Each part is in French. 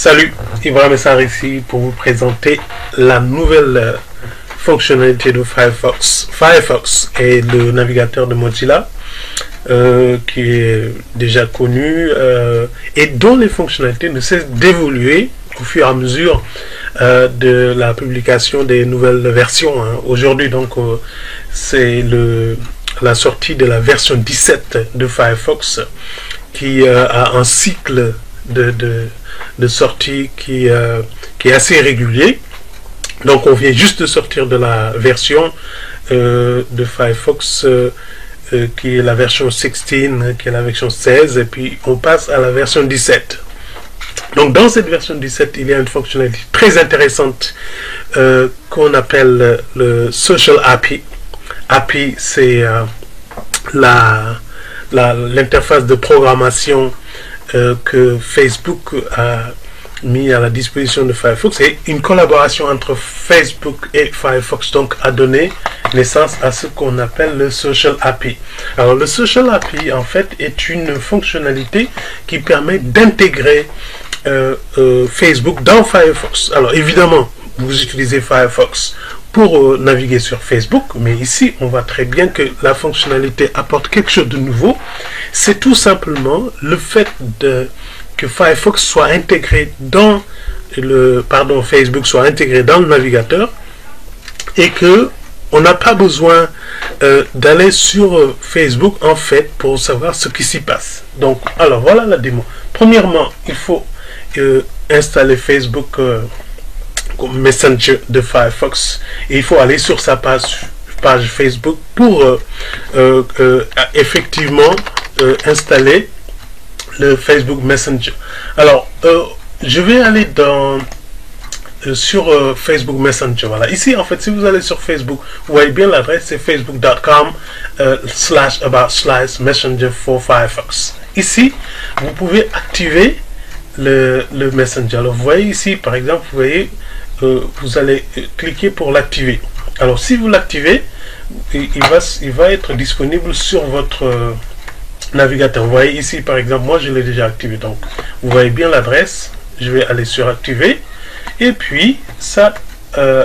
Salut, Ibrahim Essar ici pour vous présenter la nouvelle fonctionnalité de Firefox. Firefox est le navigateur de Mozilla qui est déjà connu et dont les fonctionnalités ne cessent d'évoluer au fur et à mesure de la publication des nouvelles versions. Aujourd'hui, donc, c'est la sortie de la version 17 de Firefox qui a un cycle de sortie qui est assez régulier. Donc on vient juste de sortir de la version de Firefox qui est la version 16, qui est la version 16, et puis on passe à la version 17. Donc dans cette version 17, il y a une fonctionnalité très intéressante qu'on appelle le Social API. API, c'est l'interface de programmation que Facebook a mis à la disposition de Firefox, et une collaboration entre Facebook et Firefox donc a donné naissance à ce qu'on appelle le Social API. Alors le Social API en fait est une fonctionnalité qui permet d'intégrer Facebook dans Firefox. Alors évidemment vous utilisez Firefox pour naviguer sur Facebook, mais ici on voit très bien que la fonctionnalité apporte quelque chose de nouveau. C'est tout simplement le fait que Firefox soit intégré dans Facebook soit intégré dans le navigateur, et que on n'a pas besoin d'aller sur Facebook en fait pour savoir ce qui s'y passe. Donc alors voilà la démo. Premièrement, il faut installer Facebook Messenger de Firefox, et il faut aller sur sa page Facebook pour effectivement installer le Facebook Messenger. Alors je vais aller sur Facebook Messenger. Voilà, ici en fait si vous allez sur Facebook, vous voyez bien l'adresse, c'est facebook.com/about/messenger for Firefox. Ici vous pouvez activer le Messenger. Alors vous voyez ici par exemple, vous voyez vous allez cliquer pour l'activer. Alors si vous l'activez, il va être disponible sur votre navigateur. Vous voyez ici par exemple, moi je l'ai déjà activé, donc vous voyez bien l'adresse. Je vais aller sur activer, et puis ça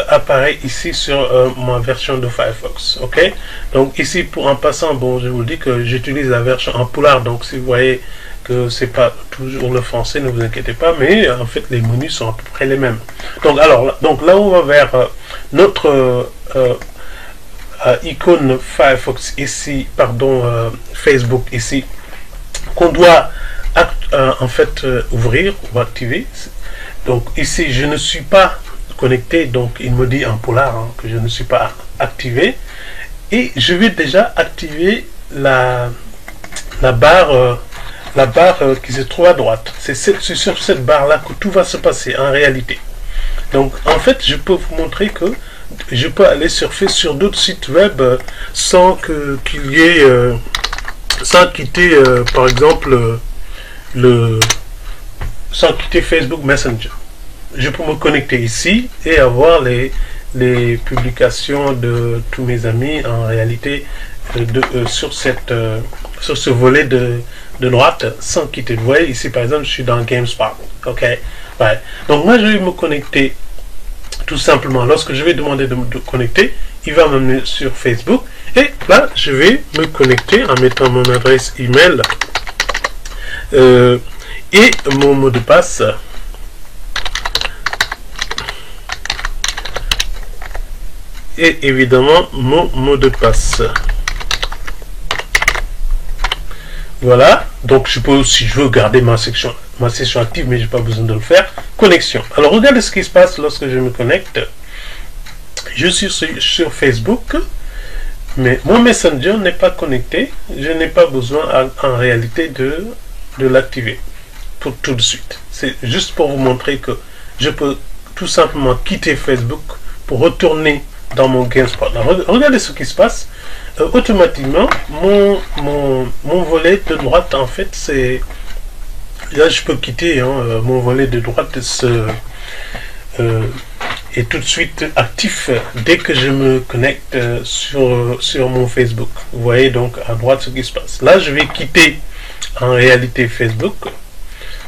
apparaît ici sur ma version de Firefox. Ok, donc ici en passant, bon, je vous dis que j'utilise la version en poulard, donc si vous voyez que c'est pas toujours le français, ne vous inquiétez pas, mais en fait les menus sont à peu près les mêmes. Donc alors là on va vers notre icône Firefox ici, Facebook ici, qu'on doit en fait ouvrir ou activer. Donc ici je ne suis pas connecté, donc il me dit en poulard que je ne suis pas activé, et je vais déjà activer la barre qui se trouve à droite. C'est sur cette barre là que tout va se passer en réalité. Donc en fait je peux vous montrer que je peux aller surfer sur d'autres sites web sans qu'il y ait sans quitter par exemple sans quitter Facebook Messenger. Je peux me connecter ici et avoir les publications de tous mes amis en réalité sur ce volet de droite sans quitter. Vous voyez ici par exemple, je suis dans GameSpot. Ok, ouais. Donc moi je vais me connecter tout simplement. Lorsque je vais demander de me connecter, il va m'amener sur Facebook, et là je vais me connecter en mettant mon adresse email et mon mot de passe. Et évidemment mon mot de passe. Voilà, donc je peux, si je veux, garder ma session active, mais j'ai pas besoin de le faire. Connexion. Alors regardez ce qui se passe lorsque je me connecte. Je suis sur Facebook, mais mon Messenger n'est pas connecté. Je n'ai pas besoin en réalité de l'activer pour tout de suite. C'est juste pour vous montrer que je peux tout simplement quitter Facebook pour retourner dans mon GameSpot. Regardez ce qui se passe. Automatiquement mon volet de droite en fait, c'est là je peux quitter mon volet de droite est tout de suite actif dès que je me connecte sur mon Facebook. Vous voyez donc à droite ce qui se passe. Là je vais quitter en réalité Facebook.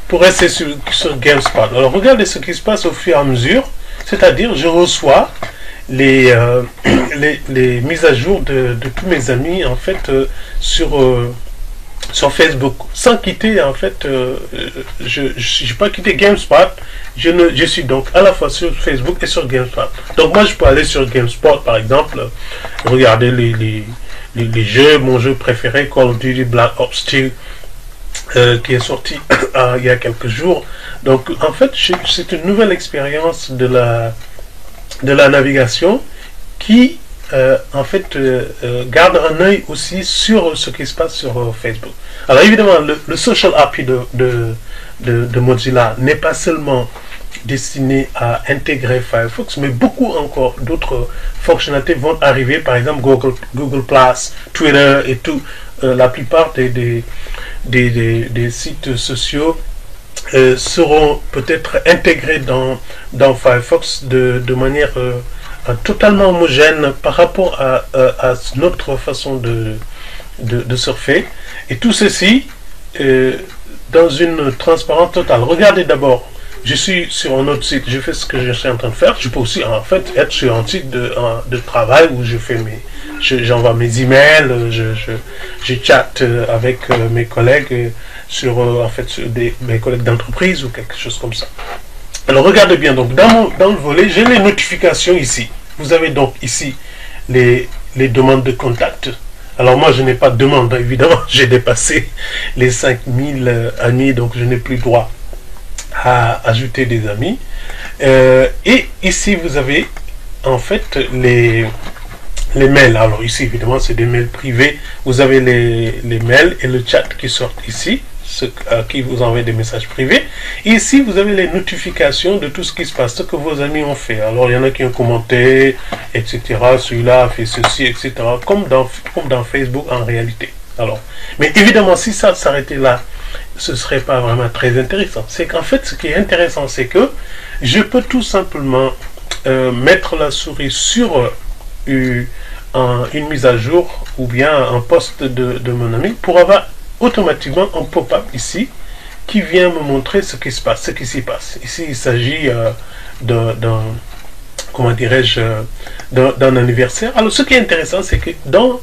pour rester sur GameSpot. Alors regardez ce qui se passe au fur et à mesure, c'est-à-dire je reçois les mises à jour de tous mes amis en fait sur Facebook, sans quitter en fait, je n'ai pas quitté GameSpot, je suis donc à la fois sur Facebook et sur GameSpot. Donc moi je peux aller sur GameSpot par exemple, regarder les jeux, mon jeu préféré Call of Duty Black Ops 2 qui est sorti il y a quelques jours. Donc en fait c'est une nouvelle expérience de la navigation qui en fait garde un œil aussi sur ce qui se passe sur Facebook. Alors évidemment le Social API de Mozilla n'est pas seulement destiné à intégrer Firefox, mais beaucoup encore d'autres fonctionnalités vont arriver, par exemple Google+, Twitter et tout. La plupart des sites sociaux seront peut-être intégrés dans Firefox de manière totalement homogène par rapport à notre façon de surfer, et tout ceci dans une transparence totale. Regardez d'abord, je suis sur un autre site, je fais ce que je suis en train de faire. Je peux aussi en fait être sur un site de travail où je fais j'envoie mes emails, je chatte avec mes collègues sur mes collègues d'entreprise ou quelque chose comme ça. Alors regardez bien, donc dans le volet, j'ai les notifications ici. Vous avez donc ici les demandes de contact. Alors moi je n'ai pas de demande, évidemment, j'ai dépassé les 5000 amis, donc je n'ai plus droit à ajouter des amis. Et ici vous avez en fait les mails. Alors ici évidemment c'est des mails privés. Vous avez les mails et le chat qui sortent ici, ceux à qui vous envoyez des messages privés. Et ici vous avez les notifications de tout ce qui se passe, ce que vos amis ont fait. Alors il y en a qui ont commenté, etc. Celui-là a fait ceci, etc. Comme dans Facebook en réalité. Alors, mais évidemment si ça s'arrêtait là, ce serait pas vraiment très intéressant. C'est qu'en fait ce qui est intéressant, c'est que je peux tout simplement mettre la souris sur une mise à jour ou bien un post de mon ami pour avoir automatiquement un pop-up ici qui vient me montrer ce qui se passe, ce qui s'y passe. Ici il s'agit d'un anniversaire. Alors ce qui est intéressant, c'est que dans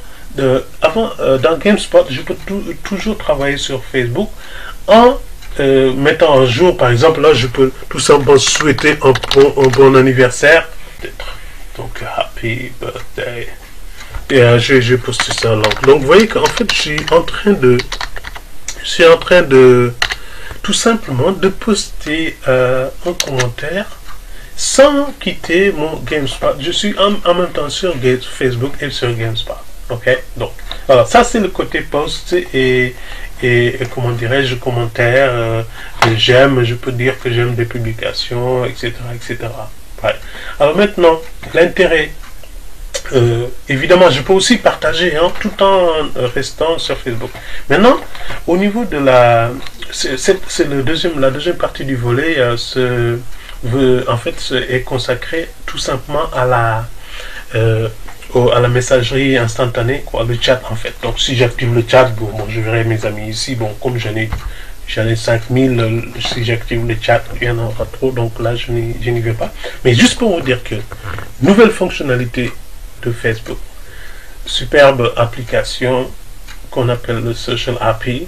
GameSpot, je peux toujours travailler sur Facebook en mettant un jour, par exemple, là je peux tout simplement souhaiter un bon anniversaire, donc happy birthday, et je poste ça en langue. Donc vous voyez qu'en fait je suis en train de tout simplement de poster un commentaire sans quitter mon GameSpot. Je suis en même temps sur Facebook et sur GameSpot. Ok, donc voilà, ça c'est le côté post et comment dirais-je, commentaire, j'aime, je peux dire que j'aime des publications, etc. etc. Ouais. Alors maintenant, l'intérêt, évidemment, je peux aussi partager tout en restant sur Facebook. Maintenant, au niveau de c'est la deuxième partie du volet, en fait, est consacrée tout simplement à la messagerie instantanée, quoi, le chat en fait. Donc si j'active le chat, bon, je verrai mes amis ici. Bon, comme j'en ai 5000, si j'active le chat, il y en aura trop, donc là je n'y vais pas. Mais juste pour vous dire que nouvelle fonctionnalité de Facebook, superbe application qu'on appelle le Social API,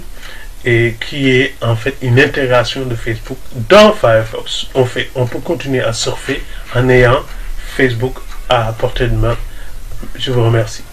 et qui est en fait une intégration de Facebook dans Firefox. On peut continuer à surfer en ayant Facebook à portée de main. Je vous remercie.